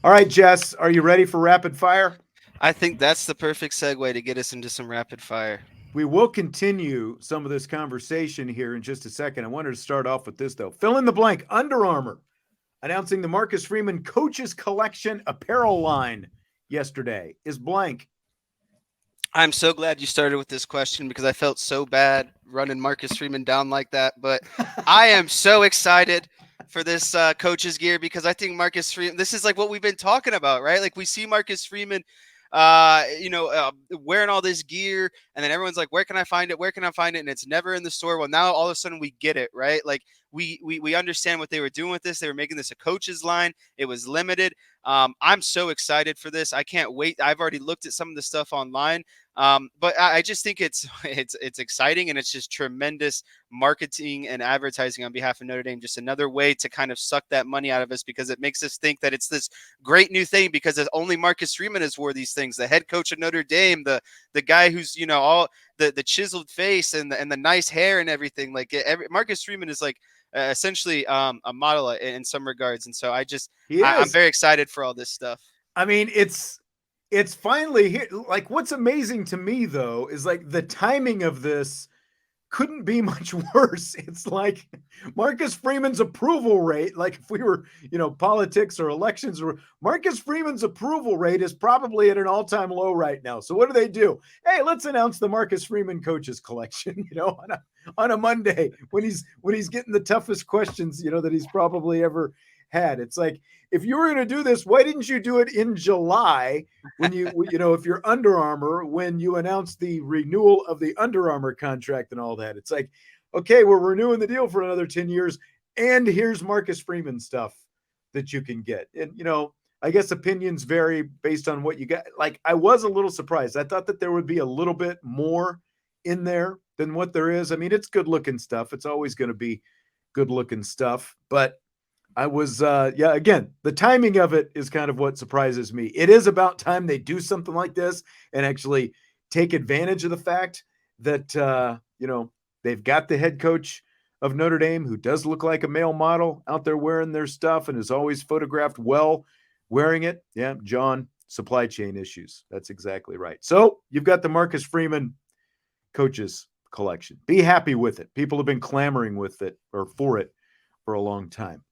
All right, Jess, are you ready for rapid fire? I think that's the perfect segue to get us into some rapid fire. We will continue some of this conversation here in just a second. I wanted to start off with this, though. Fill in the blank. Under Armour announcing the Marcus Freeman Coaches Collection apparel line yesterday is blank. I'm so glad you started with this question because I felt so bad running Marcus Freeman down like that. But I am so excited for this coach's gear because I think Marcus Freeman, this is like what we've been talking about, right? Like we see Marcus Freeman, wearing all this gear, and then everyone's like, where can I find it? Where can I find it? And it's never in the store. Well, now all of a sudden we get it, right? Like we understand what they were doing with this. They were making this a coach's line. It was limited. I'm so excited for this. I can't wait. I've already looked at some of the stuff online. But I just think it's it's exciting, and it's just tremendous marketing and advertising on behalf of Notre Dame. Just another way to kind of suck that money out of us because it makes us think that it's this great new thing because only Marcus Freeman has wore these things. The head coach of Notre Dame, the guy who's all the chiseled face and the nice hair and everything. Like Marcus Freeman is like essentially a model in some regards, and so He I'm is. very excited for all this stuff. I mean, it's finally here. Like, what's amazing to me though is like the timing of this couldn't be much worse. It's like Marcus Freeman's approval rate, like if we were, politics or elections, or Marcus Freeman's approval rate is probably at an all-time low right now. So what do? Hey, let's announce the Marcus Freeman coaches collection, on a Monday when he's getting the toughest questions, that he's probably ever had. It's like, if you were going to do this, why didn't you do it in July when if you're Under Armour, when you announced the renewal of the Under Armour contract and all that? It's like, okay, we're renewing the deal for another 10 years, and here's Marcus Freeman stuff that you can get. And, I guess opinions vary based on what you got. Like, I was a little surprised. I thought that there would be a little bit more in there than what there is. I mean, it's good looking stuff. It's always going to be good looking stuff. But I was, again, the timing of it is kind of what surprises me. It is about time they do something like this and actually take advantage of the fact that, they've got the head coach of Notre Dame who does look like a male model out there wearing their stuff and is always photographed well wearing it. Yeah, John, supply chain issues. That's exactly right. So you've got the Marcus Freeman coaches collection. Be happy with it. People have been clamoring with it or for it for a long time.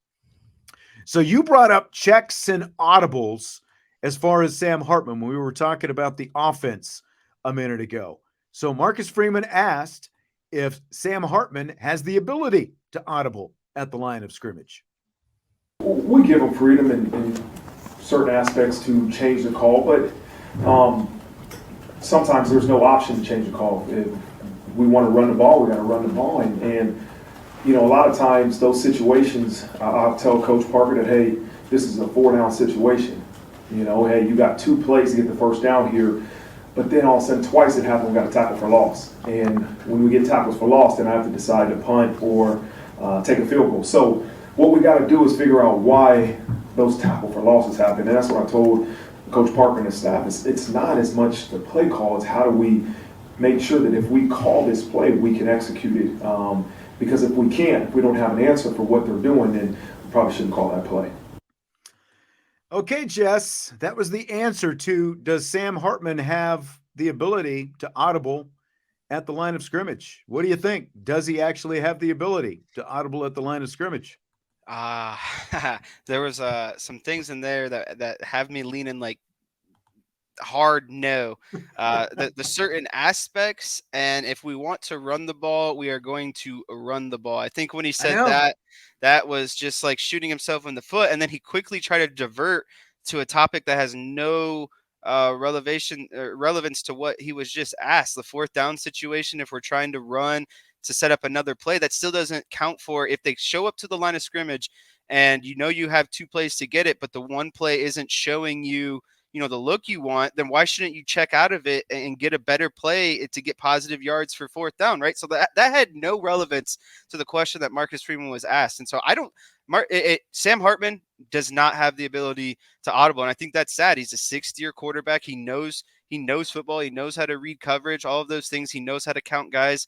So you brought up checks and audibles as far as Sam Hartman when we were talking about the offense a minute ago. So Marcus Freeman asked if Sam Hartman has the ability to audible at the line of scrimmage. We give them freedom in certain aspects to change the call, but sometimes there's no option to change the call. If we want to run the ball, we got to run the ball, and a lot of times those situations, I'll tell Coach Parker that, hey, this is a 4-down situation. Hey, you got 2 plays to get the first down here, but then all of a sudden twice it happened, we got a tackle for loss. And when we get tackles for loss, then I have to decide to punt or take a field goal. So what we got to do is figure out why those tackle for losses happen. And that's what I told Coach Parker and his staff. It's not as much the play call, it's how do we make sure that if we call this play, we can execute it. Because if we don't have an answer for what they're doing, then we probably shouldn't call that play. Okay, Jess, that was the answer to, does Sam Hartman have the ability to audible at the line of scrimmage? What do you think? Does he actually have the ability to audible at the line of scrimmage? There was some things in there that have me leaning like hard no. The certain aspects, and if we want to run the ball, we are going to run the ball. I think when he I said know. that, that was just like shooting himself in the foot, and then he quickly tried to divert to a topic that has no relevance to what he was just asked. The fourth down situation, if we're trying to run to set up another play, that still doesn't count for if they show up to the line of scrimmage and you have 2 plays to get it, but the one play isn't showing you the look you want, then why shouldn't you check out of it and get a better play to get positive yards for fourth down, right? So that had no relevance to the question that Marcus Freeman was asked. And so I don't Sam Hartman does not have the ability to audible, and I think that's sad. He's a 6th-year quarterback. He knows football. He knows how to read coverage, all of those things. He knows how to count guys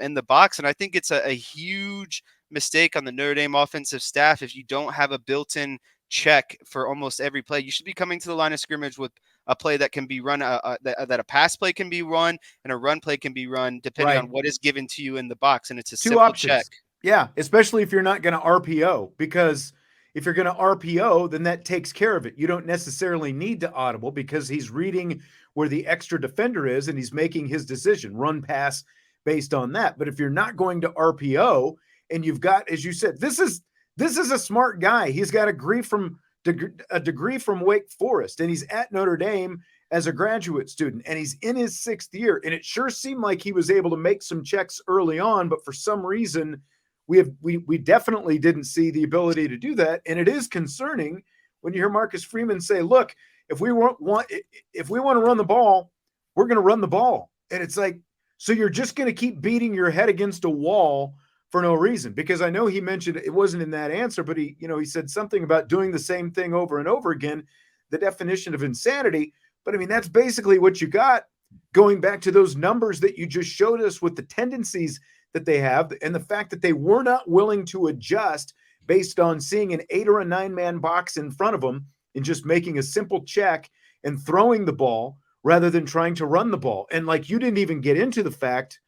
in the box, and I think it's a huge mistake on the Notre Dame offensive staff if you don't have a built-in check for almost every play. You should be coming to the line of scrimmage with a play that can be run, that a pass play can be run and a run play can be run depending on what is given to you in the box. And it's a 2 simple options. check. Yeah, especially if you're not going to RPO, because if you're going to RPO, then that takes care of it. You don't necessarily need to audible because he's reading where the extra defender is and he's making his decision, run, pass based on that. But if you're not going to RPO and you've got, as you said, this is a smart guy. He's got a degree from Wake Forest, and he's at Notre Dame as a graduate student, and he's in his 6th year. And it sure seemed like he was able to make some checks early on, but for some reason, we definitely didn't see the ability to do that. And it is concerning when you hear Marcus Freeman say, look, if we want to run the ball, we're going to run the ball. And it's like, so you're just going to keep beating your head against a wall for no reason. Because I know he mentioned, it wasn't in that answer, but he said something about doing the same thing over and over again, the definition of insanity. But I mean, that's basically what you got, going back to those numbers that you just showed us with the tendencies that they have, and the fact that they were not willing to adjust based on seeing an 8 or a 9-man box in front of them and just making a simple check and throwing the ball rather than trying to run the ball. And like, you didn't even get into the fact,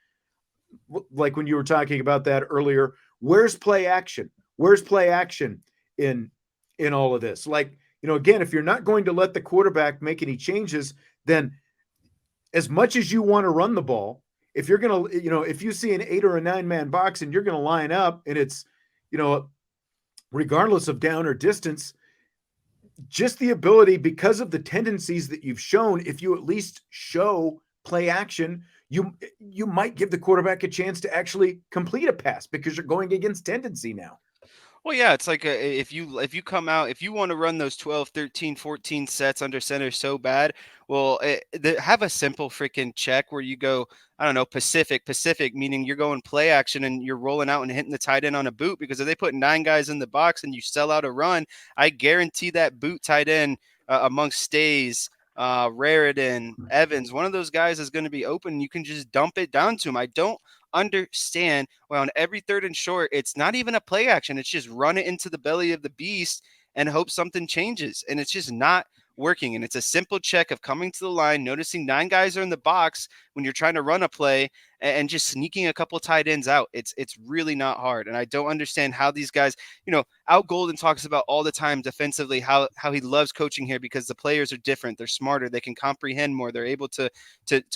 like when you were talking about that earlier, where's play action? Where's play action in all of this? Like, again, if you're not going to let the quarterback make any changes, then as much as you want to run the ball, if you're going to, if you see an 8 or a 9-man box and you're going to line up and it's, regardless of down or distance, just the ability, because of the tendencies that you've shown, if you at least show play action, you might give the quarterback a chance to actually complete a pass because you're going against tendency now. Well, yeah, it's like if you come out, if you want to run those 12, 13, 14 sets under center so bad, well, have a simple freaking check where you go, I don't know, Pacific, meaning you're going play action and you're rolling out and hitting the tight end on a boot, because if they put 9 guys in the box and you sell out a run, I guarantee that boot tight end amongst Stays, Raridan, Evans, one of those guys is going to be open. You can just dump it down to him. I don't understand why on every 3rd and short, it's not even a play action. It's just run it into the belly of the beast and hope something changes. And it's just not working. And it's a simple check of coming to the line, noticing 9 guys are in the box when you're trying to run a play, and just sneaking a couple tight ends out. It's really not hard. And I don't understand how these guys, Al Golden talks about all the time defensively, how he loves coaching here because the players are different. They're smarter. They can comprehend more. They're able to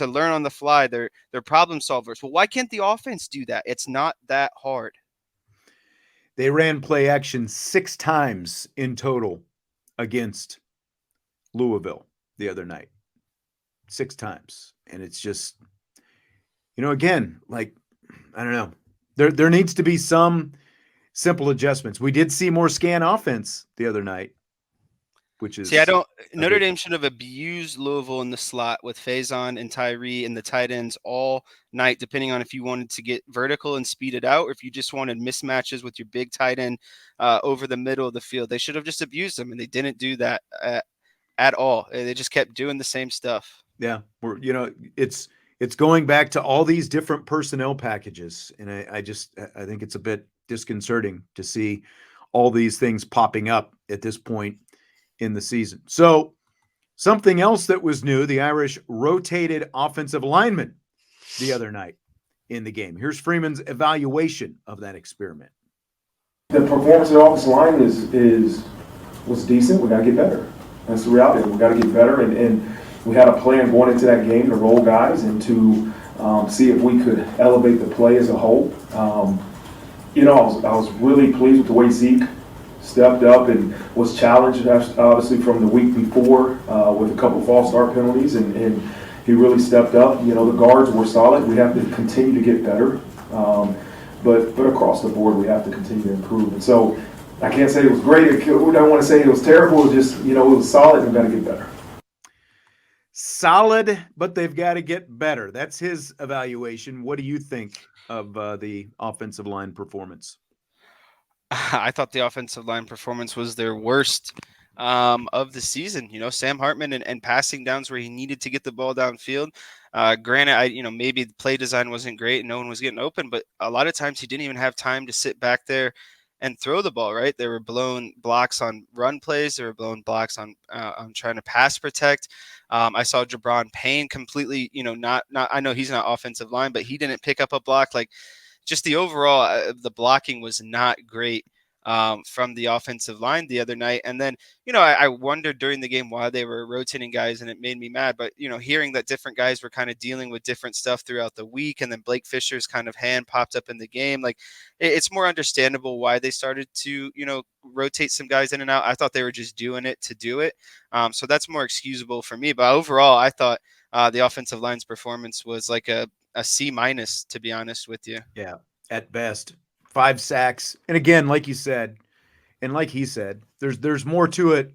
learn on the fly. They're problem solvers. Well, why can't the offense do that? It's not that hard. They ran play action 6 times in total against Louisville the other night. 6 times. And it's just, again, like, I don't know. There needs to be some simple adjustments. We did see more scan offense the other night, which is... Notre Dame should have abused Louisville in the slot with Faison and Tyree and the tight ends all night, depending on if you wanted to get vertical and speed it out, or if you just wanted mismatches with your big tight end over the middle of the field. They should have just abused them, and they didn't do that at all. They just kept doing the same stuff. Yeah, it's going back to all these different personnel packages, and I think it's a bit disconcerting to see all these things popping up at this point in the season. So something else that was new, the Irish rotated offensive lineman the other night in the game. Here's Freeman's evaluation of that experiment. The performance of the offensive line was decent. We got to get better. That's the reality. We got to get better, and we had a plan going into that game to roll guys and to see if we could elevate the play as a whole. I was really pleased with the way Zeke stepped up and was challenged, obviously, from the week before with a couple false start penalties, and he really stepped up. The guards were solid. We have to continue to get better, but across the board, we have to continue to improve. And so I can't say it was great. I don't want to say it was terrible. It was just, it was solid, and we've got to get better. Solid, but they've got to get better. That's his evaluation. What do you think of the offensive line performance? I thought the offensive line performance was their worst of the season. Sam Hartman and passing downs where he needed to get the ball downfield. Granted, maybe the play design wasn't great and no one was getting open, but a lot of times he didn't even have time to sit back there and throw the ball, right? There were blown blocks on run plays. There were blown blocks on trying to pass protect. I saw Jabron Payne completely, not I know he's not offensive line, but he didn't pick up a block. Like, just the overall, the blocking was not great from the offensive line the other night. And then, I wondered during the game why they were rotating guys, and it made me mad. But, hearing that different guys were kind of dealing with different stuff throughout the week, and then Blake Fisher's kind of hand popped up in the game, like, it's more understandable why they started to, rotate some guys in and out. I thought they were just doing it to do it. So that's more excusable for me. But overall, I thought the offensive line's performance was like a C-, to be honest with you. Yeah, at best. 5 sacks. And again, like you said, and like he said, there's more to it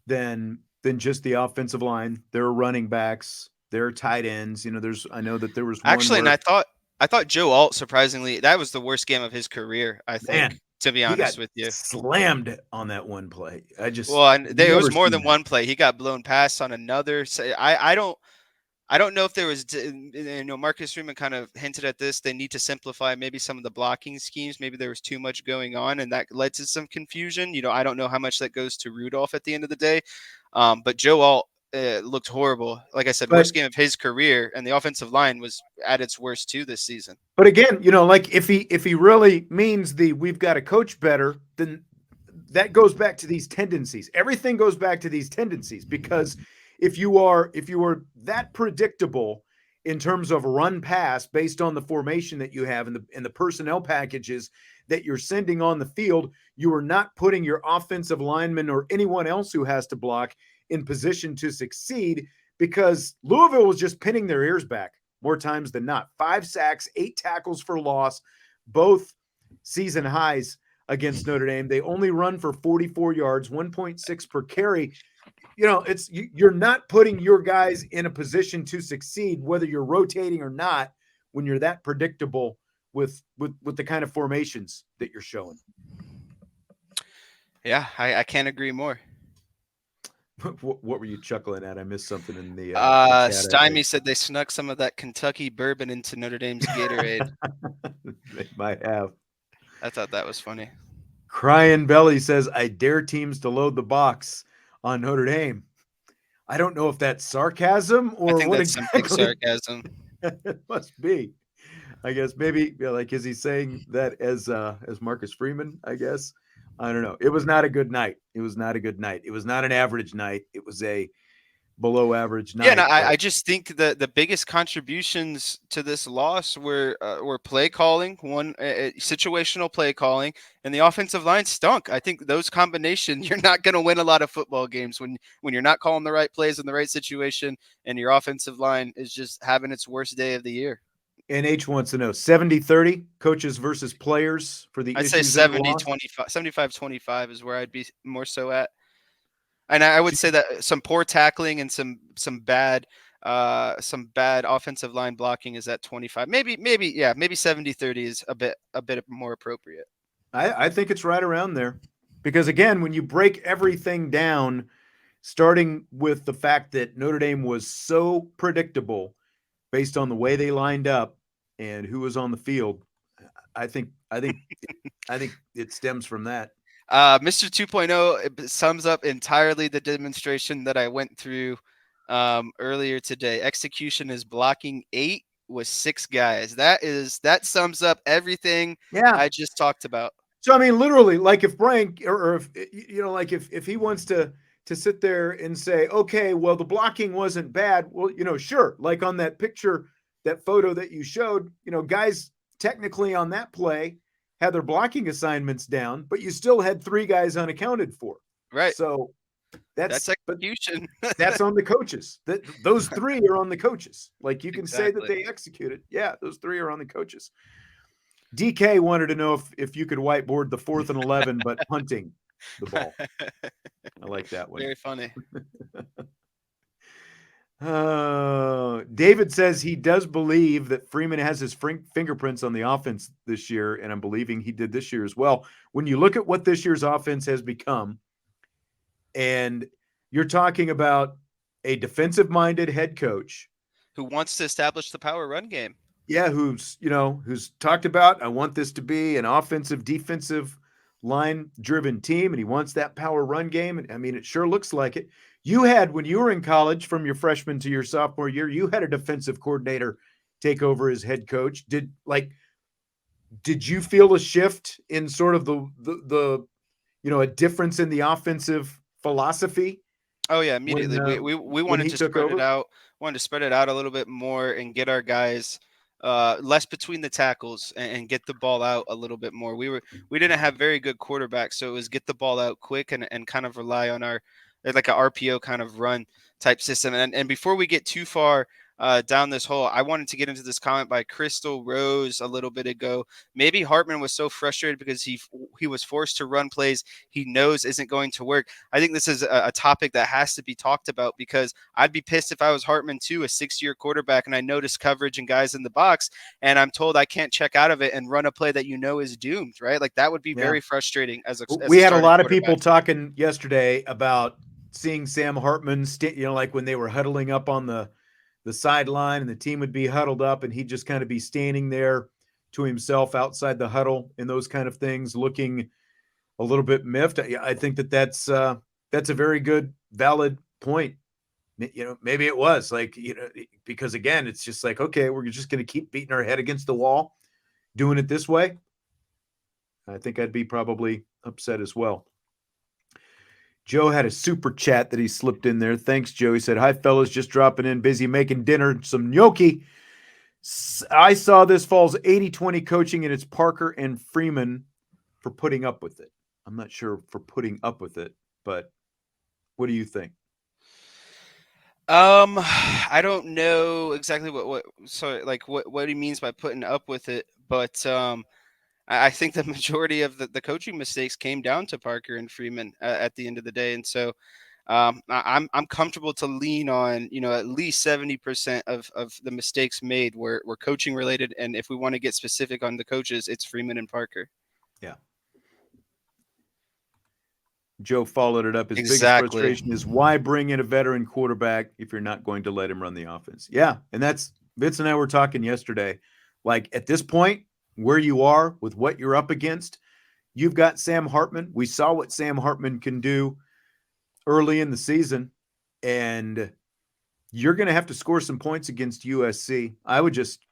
than just the offensive line. There are running backs, there are tight ends. I know that there was one actually, and I thought Joe Alt, surprisingly, that was the worst game of his career, I think, to be honest with you. Slammed on that one play. There was more than one play. He got blown past on another. I don't know if there was, Marcus Freeman kind of hinted at this. They need to simplify maybe some of the blocking schemes. Maybe there was too much going on, and that led to some confusion. I don't know how much that goes to Rudolph at the end of the day. But Joe Alt looked horrible. Like I said, worst game of his career, and the offensive line was at its worst too this season. But again, like if he really means we've got to coach better, then that goes back to these tendencies. Everything goes back to these tendencies, because if you are that predictable in terms of run pass based on the formation that you have and the personnel packages that you're sending on the field, you are not putting your offensive lineman or anyone else who has to block in position to succeed, because Louisville was just pinning their ears back more times than not. 5 sacks, 8 tackles for loss, both season highs against Notre Dame. They only run for 44 yards, 1.6 per carry. You're not putting your guys in a position to succeed, whether you're rotating or not, when you're that predictable with the kind of formations that you're showing. Yeah, I can't agree more. What were you chuckling at? I missed something in the Stymie said they snuck some of that Kentucky bourbon into Notre Dame's Gatorade. They might have. I thought that was funny. Crying Belly says, I dare teams to load the box on Notre Dame. I don't know if that's sarcasm or I think what that's exactly. Some big sarcasm. It must be. I guess maybe is he saying that as Marcus Freeman? I guess. I don't know. It was not a good night. It was not an average night. It was a below average night. Yeah, and I just think the biggest contributions to this loss were play calling, situational play calling, and the offensive line stunk. I think those combinations, you're not going to win a lot of football games when you're not calling the right plays in the right situation, and your offensive line is just having its worst day of the year. And H wants to know 70-30 coaches versus players for the I'd say 70-25, 75-25 is where I'd be more so at. And I would say that some poor tackling and some bad offensive line blocking is at 25. Maybe 70-30 is a bit more appropriate. I think it's right around there, because again, when you break everything down, starting with the fact that Notre Dame was so predictable based on the way they lined up and who was on the field, I think it stems from that. Mr. 2.0 sums up entirely the demonstration that I went through earlier today. Execution is blocking 8 with 6 guys. That sums up everything I just talked about. So I mean, literally, like if Brian or if he wants to sit there and say, okay, well, the blocking wasn't bad. Well, sure. Like on that picture, that photo that you showed, guys technically on that play had their blocking assignments down, but you still had 3 guys unaccounted for. Right. So that's execution. That's on the coaches. Those 3 are on the coaches. Like you can say that they executed. Yeah, those 3 are on the coaches. DK wanted to know if you could whiteboard the 4th and 11, but punting the ball. I like that one. Very funny. David says he does believe that Freeman has his fingerprints on the offense this year, and I'm believing he did this year as well. When you look at what this year's offense has become, and you're talking about a defensive-minded head coach who wants to establish the power run game. Yeah, who's talked about, I want this to be an offensive, defensive line-driven team, and he wants that power run game. And I mean, it sure looks like it. You had, when you were in college, from your freshman to your sophomore year, you had a defensive coordinator take over as head coach. Did you feel a shift in sort of the a difference in the offensive philosophy? Oh yeah, immediately. We wanted to spread it out. Wanted to spread it out a little bit more and get our guys less between the tackles and get the ball out a little bit more. We didn't have very good quarterbacks, so it was get the ball out quick and kind of rely on our like a RPO kind of run type system. And before we get too far down this hole, I wanted to get into this comment by Crystal Rose a little bit ago. Maybe Hartman was so frustrated because he was forced to run plays he knows isn't going to work. I think this is a topic that has to be talked about, because I'd be pissed if I was Hartman too, a 6-year quarterback, and I notice coverage and guys in the box, and I'm told I can't check out of it and run a play that is doomed, right? Like that would be very frustrating We had a lot of people talking yesterday about seeing Sam Hartman, like when they were huddling up on the sideline and the team would be huddled up and he'd just kind of be standing there to himself outside the huddle and those kind of things, looking a little bit miffed. I think that's a very good, valid point. Maybe it was because again, it's just like, okay, we're just going to keep beating our head against the wall, doing it this way. I think I'd be probably upset as well. Joe had a super chat that he slipped in there. Thanks, Joe. He said, "Hi, fellas, just dropping in, busy making dinner, some gnocchi. I saw this fall's 80-20 coaching, and it's Parker and Freeman for putting up with it." I'm not sure for putting up with it, but what do you think? I don't know exactly what he means by putting up with it, but I think the majority of the coaching mistakes came down to Parker and Freeman at the end of the day. And so I'm comfortable to lean on, at least 70% of the mistakes made were coaching related. And if we want to get specific on the coaches, it's Freeman and Parker. Yeah. Joe followed it up. His biggest frustration is, why bring in a veteran quarterback if you're not going to let him run the offense? Yeah. And that's Vince and I were talking yesterday. Like, at this point, where you are with what you're up against, you've got Sam Hartman. We saw what Sam Hartman can do early in the season, and you're going to have to score some points against USC. I would just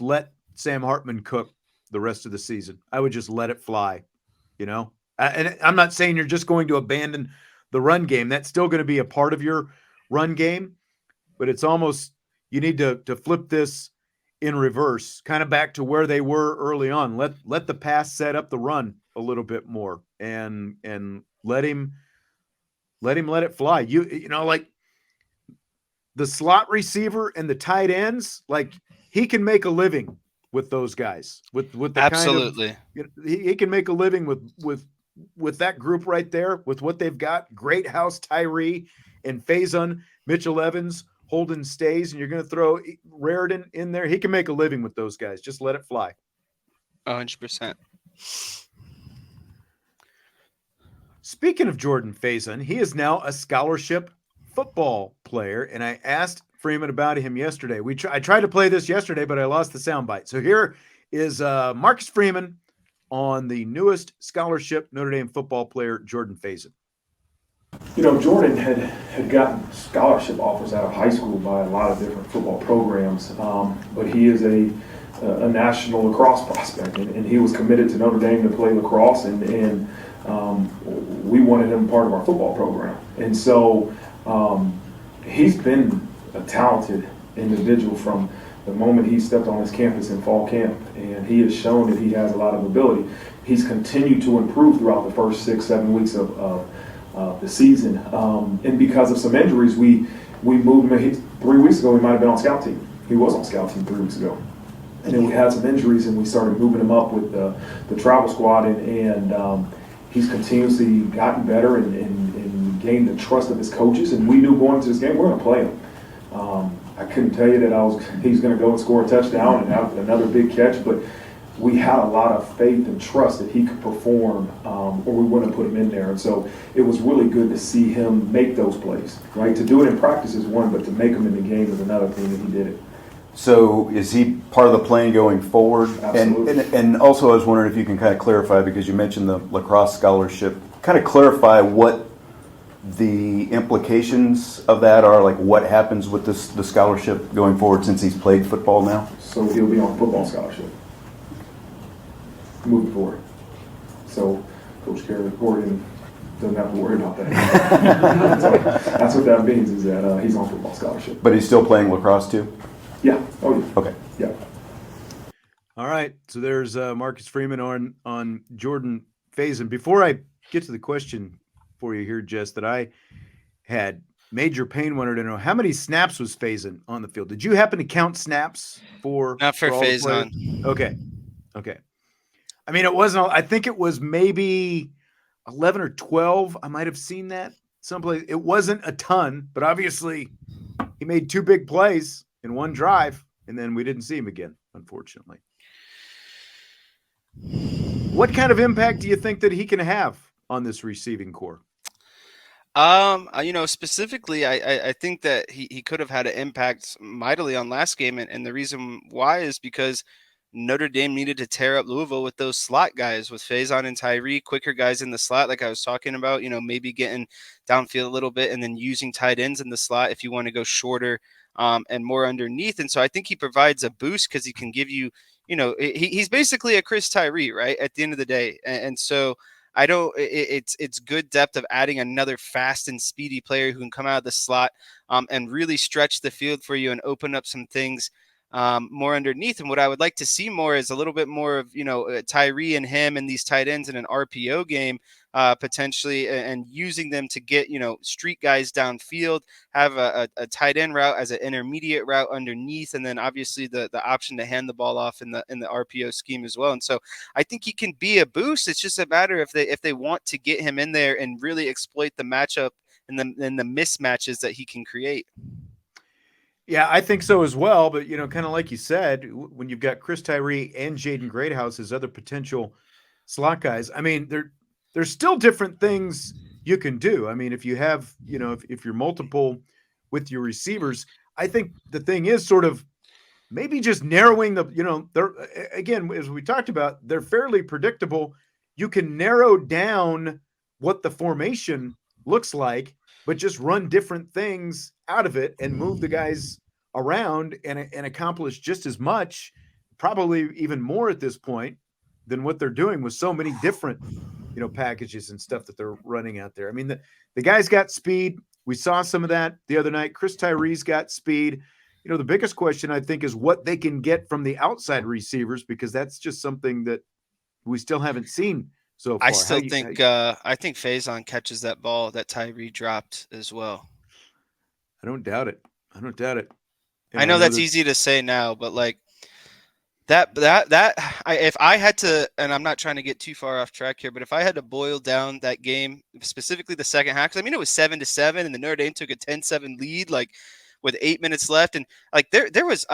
let Sam Hartman cook the rest of the season. I would just let it fly, and I'm not saying you're just going to abandon the run game. That's still going to be a part of your run game, but it's almost, you need to flip this in reverse, kind of back to where they were early on. Let the pass set up the run a little bit more, and let him let it fly. Like the slot receiver and the tight ends, like he can make a living with those guys. With the absolutely, he can make a living with that group right there, with what they've got. Greathouse, Tyree, and Faison, Mitchell Evans, Holden Stays, and you're going to throw Raritan in there. He can make a living with those guys. Just let it fly. 100%. Speaking of Jordan Faison, he is now a scholarship football player, and I asked Freeman about him yesterday. I tried to play this yesterday, but I lost the soundbite. So here is Marcus Freeman on the newest scholarship Notre Dame football player, Jordan Faison. Jordan had gotten scholarship offers out of high school by a lot of different football programs, but he is a national lacrosse prospect, and he was committed to Notre Dame to play lacrosse, and we wanted him part of our football program. And so he's been a talented individual from the moment he stepped on his campus in fall camp, and he has shown that he has a lot of ability. He's continued to improve throughout the first 6-7 weeks of the season, and because of some injuries, we moved him. 3 weeks ago, he might have been on scout team. He was on scout team 3 weeks ago, and then we had some injuries, and we started moving him up with the travel squad, and he's continuously gotten better and gained the trust of his coaches. And we knew going into this game, we're going to play him. I couldn't tell you that he's going to go and score a touchdown and have another big catch, but we had a lot of faith and trust that he could perform, or we wouldn't have put him in there. And so it was really good to see him make those plays, right? To do it in practice is one, but to make them in the game is another thing, that he did it. So is he part of the plan going forward? Absolutely. And also I was wondering if you can kind of clarify, because you mentioned the lacrosse scholarship, kind of clarify what the implications of that are, like what happens with the scholarship going forward since he's played football now? So he'll be on football scholarship moving forward. So Coach Gordon doesn't have to worry about that. So that's what that means, is that he's on football scholarship. But he's still playing lacrosse too? Yeah. Oh, yeah. Okay. Yeah. All right. So there's Marcus Freeman on Jordan Faison. Before I get to the question for you here, Jess, that I had major pain wanted to know, how many snaps was Faison on the field? Did you happen to count snaps for Not for all the Faison. players? Okay. I mean, it wasn't. I think it was maybe 11 or 12. I might have seen that someplace. It wasn't a ton, but obviously he made 2 big plays in one drive, and then we didn't see him again, unfortunately. What kind of impact do you think that he can have on this receiving core? Specifically, I think that he could have had an impact mightily on last game, and the reason why is because Notre Dame needed to tear up Louisville with those slot guys, with Faison and Tyree, quicker guys in the slot, like I was talking about, maybe getting downfield a little bit and then using tight ends in the slot if you want to go shorter and more underneath. And so I think he provides a boost because he can give you, he's basically a Chris Tyree, right, at the end of the day. And so it's good depth of adding another fast and speedy player who can come out of the slot and really stretch the field for you and open up some things more underneath. And what I would like to see more is a little bit more of, Tyree and him and these tight ends in an RPO game, potentially, and using them to get, street guys downfield, have a tight end route as an intermediate route underneath. And then obviously the option to hand the ball off in the RPO scheme as well. And so I think he can be a boost. It's just a matter if they want to get him in there and really exploit the matchup and the mismatches that he can create. Yeah, I think so as well. But, kind of like you said, when you've got Chris Tyree and Jaden Greathouse as other potential slot guys, I mean, there's still different things you can do. I mean, if you have, if you're multiple with your receivers, I think the thing is sort of maybe just narrowing they're, again, as we talked about, they're fairly predictable. You can narrow down what the formation looks like, but just run different things out of it and move the guys around and accomplish just as much, probably even more at this point than what they're doing with so many different, packages and stuff that they're running out there. I mean, the guys got speed. We saw some of that the other night. Chris Tyree's got speed. The biggest question, I think, is what they can get from the outside receivers, because that's just something that we still haven't seen so far. I think Faison catches that ball that Tyree dropped as well. I don't doubt it. I know that's easy to say now, but like if I had to, and I'm not trying to get too far off track here, but if I had to boil down that game, specifically the second half, because I mean, it was 7-7 and the Notre Dame took a 10-7 lead, like with 8 minutes left. And like there was,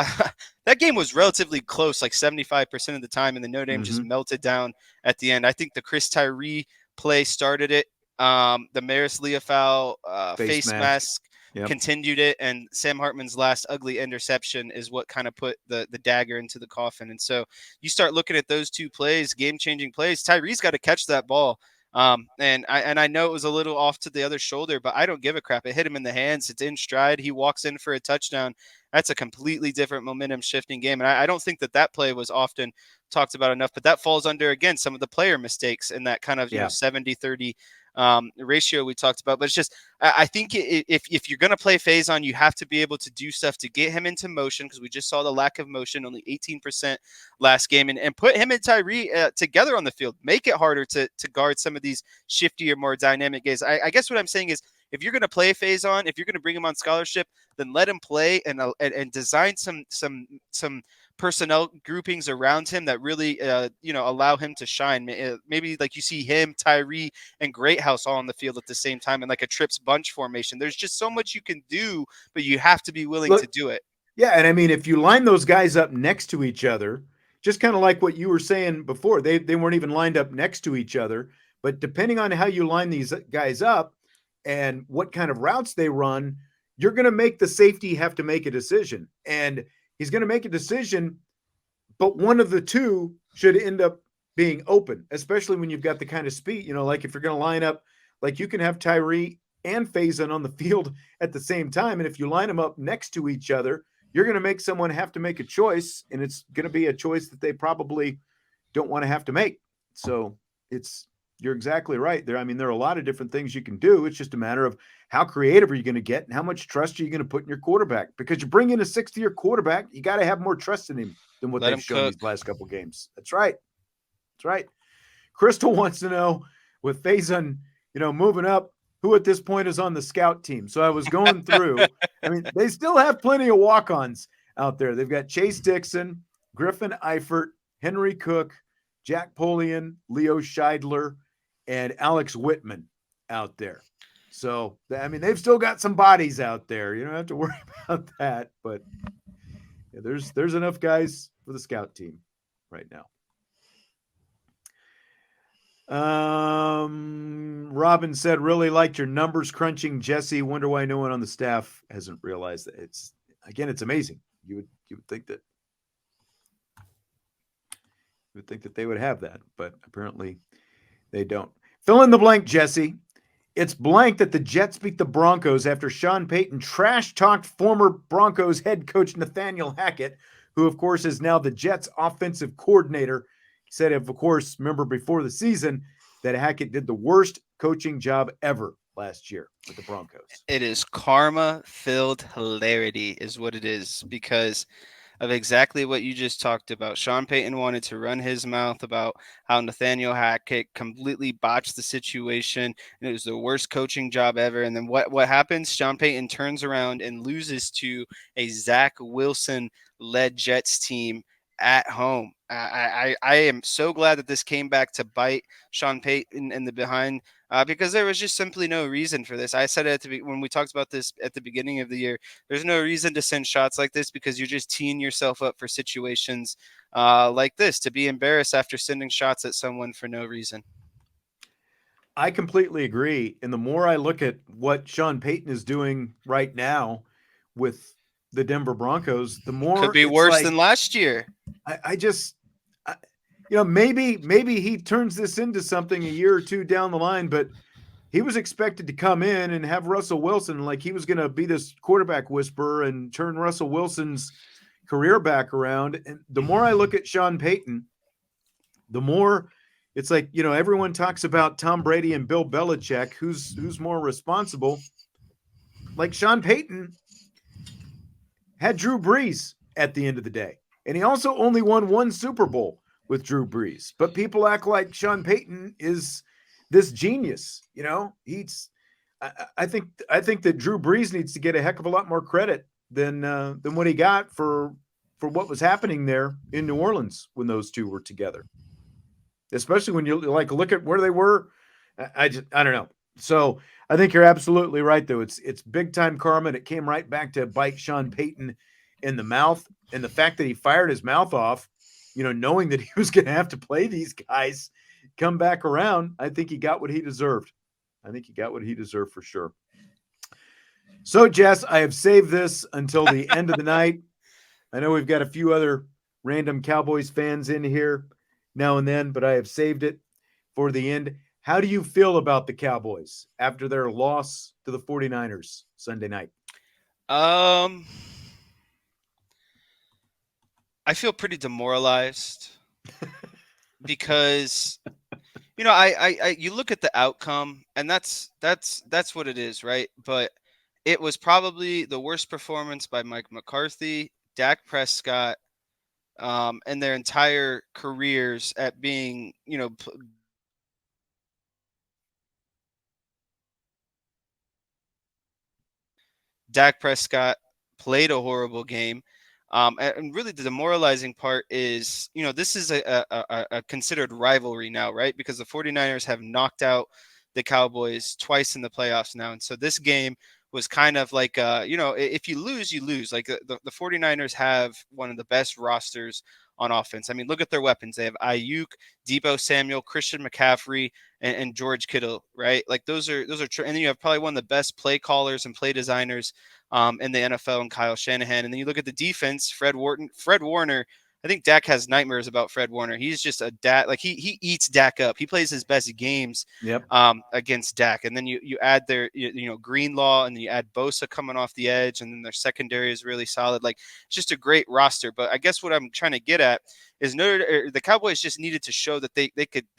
that game was relatively close, like 75% of the time. And the Notre Dame just melted down at the end. I think the Chris Tyree play started it. The Maris Leofau face mask. Yep. Continued it, and Sam Hartman's last ugly interception is what kind of put the dagger into the coffin. And so you start looking at those two plays, game-changing plays. Tyree's got to catch that ball. And I know it was a little off to the other shoulder, but I don't give a crap. It hit him in the hands. It's in stride. He walks in for a touchdown. That's a completely different momentum shifting game. And I don't think that play was often talked about enough, but that falls under, again, some of the player mistakes in that kind of 70-30 ratio we talked about. But it's just, I think if you're going to play Faison, you have to be able to do stuff to get him into motion, because we just saw the lack of motion, only 18% last game, and put him and Tyree together on the field, make it harder to guard some of these shiftier, more dynamic guys. I guess what I'm saying is, if you're going to play Faison, if you're going to bring him on scholarship, then let him play and design some personnel groupings around him that really, allow him to shine. Maybe like you see him, Tyree, and Greathouse all on the field at the same time in like a trips bunch formation. There's just so much you can do, but you have to be willing to do it. Yeah, and I mean, if you line those guys up next to each other, just kind of like what you were saying before, they weren't even lined up next to each other, but depending on how you line these guys up and what kind of routes they run, you're going to make the safety have to make a decision. And he's going to make a decision, but one of the two should end up being open, especially when you've got the kind of speed, like if you're going to line up, like you can have Tyree and Faison on the field at the same time. And if you line them up next to each other, you're going to make someone have to make a choice, and it's going to be a choice that they probably don't want to have to make. So you're exactly right there. I mean, there are a lot of different things you can do. It's just a matter of how creative are you going to get and how much trust are you going to put in your quarterback? Because you bring in a sixth-year quarterback, you got to have more trust in him than what they've shown these last couple games. That's right. That's right. Crystal wants to know, with Faison, moving up, who at this point is on the scout team. So I was going through. I mean, they still have plenty of walk-ons out there. They've got Chase Dixon, Griffin Eifert, Henry Cook, Jack Polian, Leo Scheidler, and Alex Whitman out there. So, I mean, they've still got some bodies out there. You don't have to worry about that. But yeah, there's enough guys for the scout team right now. Robin said, really liked your numbers crunching, Jesse. Wonder why no one on the staff hasn't realized that. It's amazing. You would think that they would have that, but apparently they don't. Fill in the blank, Jesse. It's blank that the Jets beat the Broncos after Sean Payton trash-talked former Broncos head coach Nathaniel Hackett, who, of course, is now the Jets offensive coordinator. He said, of course, remember before the season that Hackett did the worst coaching job ever last year with the Broncos. It is karma-filled hilarity is what it is, because of exactly what you just talked about. Sean Payton wanted to run his mouth about how Nathaniel Hackett completely botched the situation, and it was the worst coaching job ever. And then what happens? Sean Payton turns around and loses to a Zach Wilson-led Jets team at home. I am so glad that this came back to bite Sean Payton in the behind, because there was just simply no reason for this. I said it when we talked about this at the beginning of the year. There's no reason to send shots like this, because you're just teeing yourself up for situations like this, to be embarrassed after sending shots at someone for no reason. I completely agree. And the more I look at what Sean Payton is doing right now with the Denver Broncos, the more could be worse than last year. Maybe he turns this into something a year or two down the line, but he was expected to come in and have Russell Wilson, like he was going to be this quarterback whisperer and turn Russell Wilson's career back around. And the more I look at Sean Payton, the more it's like, everyone talks about Tom Brady and Bill Belichick, who's more responsible. Like Sean Payton had Drew Brees at the end of the day. And he also only won one Super Bowl with Drew Brees. But people act like Sean Payton is this genius. I think that Drew Brees needs to get a heck of a lot more credit than what he got for what was happening there in New Orleans when those two were together. Especially when you look at where they were. I don't know. So I think you're absolutely right, though. It's big time karma, and it came right back to bite Sean Payton in the mouth. And the fact that he fired his mouth off, knowing that he was going to have to play these guys, come back around, I think he got what he deserved. I think he got what he deserved for sure. So, Jess, I have saved this until the end of the night. I know we've got a few other random Cowboys fans in here now and then, but I have saved it for the end. How do you feel about the Cowboys after their loss to the 49ers Sunday night? I feel pretty demoralized because, I you look at the outcome, and that's what it is, right? But it was probably the worst performance by Mike McCarthy, Dak Prescott, and their entire careers at being, Dak Prescott played a horrible game. And really the demoralizing part is, this is a considered rivalry now, right? Because the 49ers have knocked out the Cowboys twice in the playoffs now. And so this game was kind of like, if you lose, you lose. Like the 49ers have one of the best rosters on offense. I mean, look at their weapons. They have Ayuk, Debo Samuel, Christian McCaffrey, and George Kittle, right? Like those are, and then you have probably one of the best play callers and play designers in the NFL and Kyle Shanahan. And then you look at the defense, Fred Warner. I think Dak has nightmares about Fred Warner. He's just a Dak, like he eats Dak up. He plays his best games against Dak. And then you add their, Greenlaw, and then you add Bosa coming off the edge, and then their secondary is really solid. Like it's just a great roster. But I guess what I'm trying to get at is the Cowboys just needed to show that they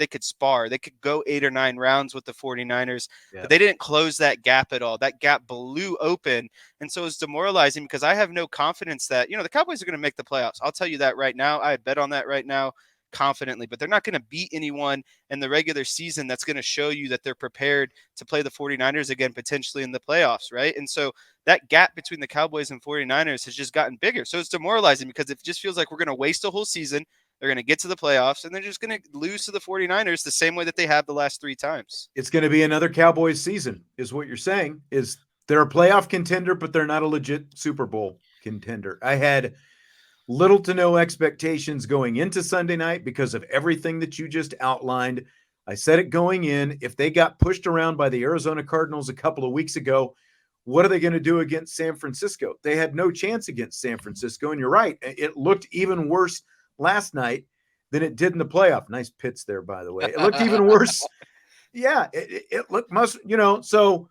could spar. They could go 8 or 9 rounds with the 49ers, but they didn't close that gap at all. That gap blew open. And so it's demoralizing because I have no confidence that, the Cowboys are going to make the playoffs. I'll tell you that right now. I bet on that right now confidently, but they're not going to beat anyone in the regular season that's going to show you that they're prepared to play the 49ers again, potentially in the playoffs, right? And so that gap between the Cowboys and 49ers has just gotten bigger. So it's demoralizing because it just feels like we're going to waste a whole season. They're going to get to the playoffs, and they're just going to lose to the 49ers the same way that they have the last 3 times. It's going to be another Cowboys season, is what you're saying, is they're a playoff contender, but they're not a legit Super Bowl contender. I had little to no expectations going into Sunday night because of everything that you just outlined. I said it going in. If they got pushed around by the Arizona Cardinals a couple of weeks ago, what are they going to do against San Francisco? They had no chance against San Francisco, and you're right. It looked even worse last night than it did in the playoff. Nice pits there, by the way. It looked even worse. Yeah, it looked so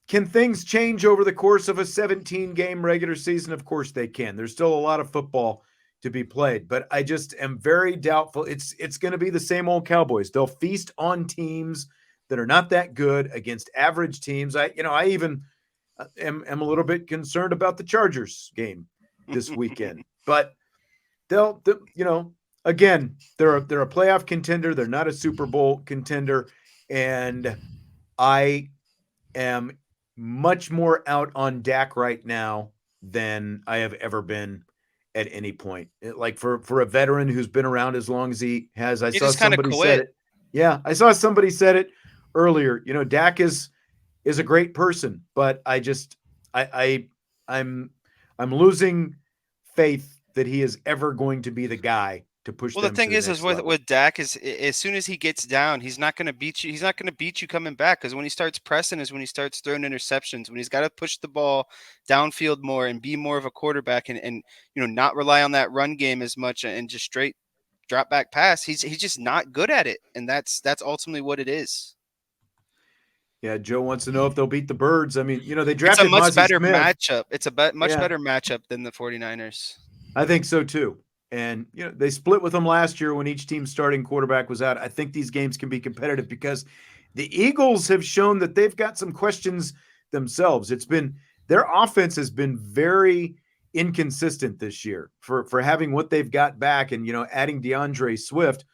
can things change over the course of a 17-game regular season? Of course they can. There's still a lot of football to be played, but I just am very doubtful. It's going to be the same old Cowboys. They'll feast on teams that are not that good against average teams. I even am a little bit concerned about the Chargers game this weekend, but again, they're a playoff contender. They're not a Super Bowl contender, and I am much more out on Dak right now than I have ever been at any point. Like for a veteran who's been around as long as he has, I saw somebody said it. Yeah, I saw somebody said it earlier. Dak is a great person, but I'm losing faith that he is ever going to be the guy to push. Well, the thing is with Dak is as soon as he gets down, he's not going to beat you. He's not going to beat you coming back, because when he starts pressing is when he starts throwing interceptions, when he's got to push the ball downfield more and be more of a quarterback and not rely on that run game as much and just straight drop back pass. He's just not good at it, and that's ultimately what it is. Yeah, Joe wants to know if they'll beat the Birds. I mean, they drafted it's a much Mozzie better Smith. matchup. It's a much better matchup than the 49ers. I think so too. And they split with them last year when each team's starting quarterback was out. I think these games can be competitive because the Eagles have shown that they've got some questions themselves. Their offense has been very inconsistent this year for having what they've got back and adding DeAndre Swift.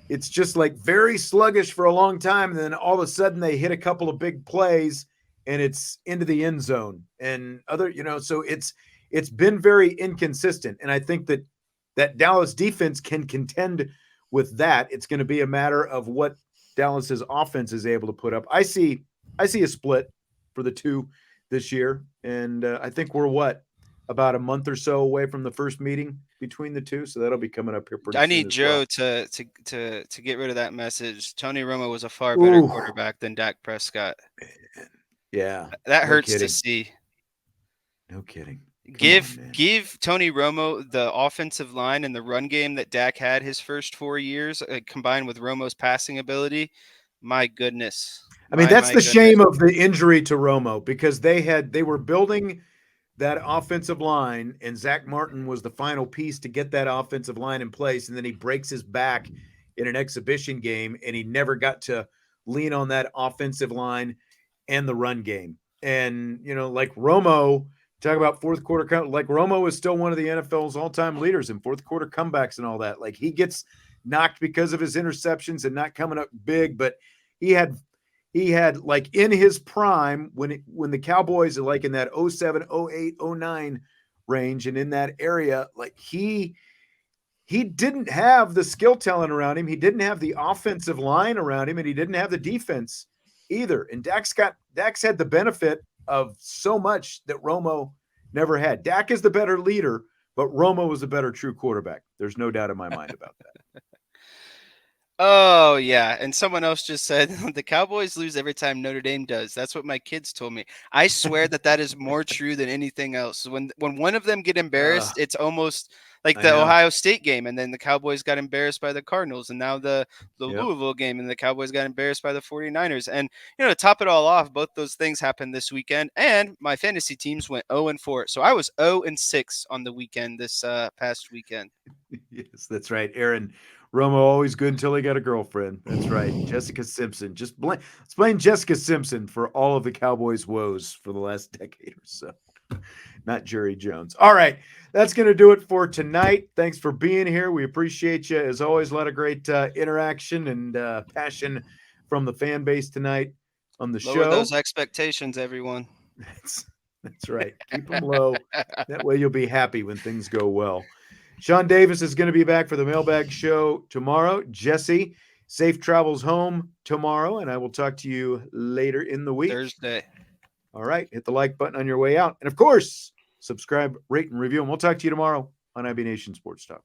It's just very sluggish for a long time, and then all of a sudden they hit a couple of big plays and it's into the end zone and so it's been very inconsistent. And I think that Dallas defense can contend with that. It's going to be a matter of what Dallas's offense is able to put up. I see a split for the two this year. And I think we're about a month or so away from the first meeting between the two. So that'll be coming up here pretty soon. I need Joe to get rid of that message. Tony Romo was a far better quarterback than Dak Prescott. Yeah. That hurts to see. No kidding. Give Tony Romo the offensive line and the run game that Dak had his first 4 years, combined with Romo's passing ability. My goodness. I mean, that's the shame of the injury to Romo, because they were building that offensive line, and Zach Martin was the final piece to get that offensive line in place. And then he breaks his back in an exhibition game, and he never got to lean on that offensive line and the run game. And, like Romo, talk about fourth quarter, Romo is still one of the NFL's all-time leaders in fourth quarter comebacks and all that. Like, he gets knocked because of his interceptions and not coming up big, but he had in his prime when the Cowboys are in that 07, 08, 09 range and in that area, he didn't have the skill talent around him. He didn't have the offensive line around him, and he didn't have the defense either. And Dak's had the benefit of so much that Romo never had. Dak is the better leader, But Romo was a better true quarterback. There's no doubt in my mind about that. Oh, yeah. And someone else just said the Cowboys lose every time Notre Dame does. That's what my kids told me. I swear that is more true than anything else. When one of them get embarrassed, it's almost like I the know. Ohio State game, and then the Cowboys got embarrassed by the Cardinals, and now the Yep. Louisville game, and the Cowboys got embarrassed by the 49ers. And, to top it all off, both those things happened this weekend, and my fantasy teams went 0-4. So I was 0-6 on the weekend this past weekend. Yes, that's right. Aaron, Romo always good until he got a girlfriend. That's right. Jessica Simpson. Let's blame Jessica Simpson for all of the Cowboys' woes for the last decade or so. Not Jerry Jones. All right. That's going to do it for tonight. Thanks for being here. We appreciate you. As always, a lot of great interaction and passion from the fan base tonight on the Lower show. those expectations, everyone. That's right. Keep them low. That way you'll be happy when things go well. Sean Davis is going to be back for the Mailbag Show tomorrow. Jesse, safe travels home tomorrow, and I will talk to you later in the week. Thursday. All right. Hit the like button on your way out. And, of course, subscribe, rate, and review. And we'll talk to you tomorrow on IB Nation Sports Talk.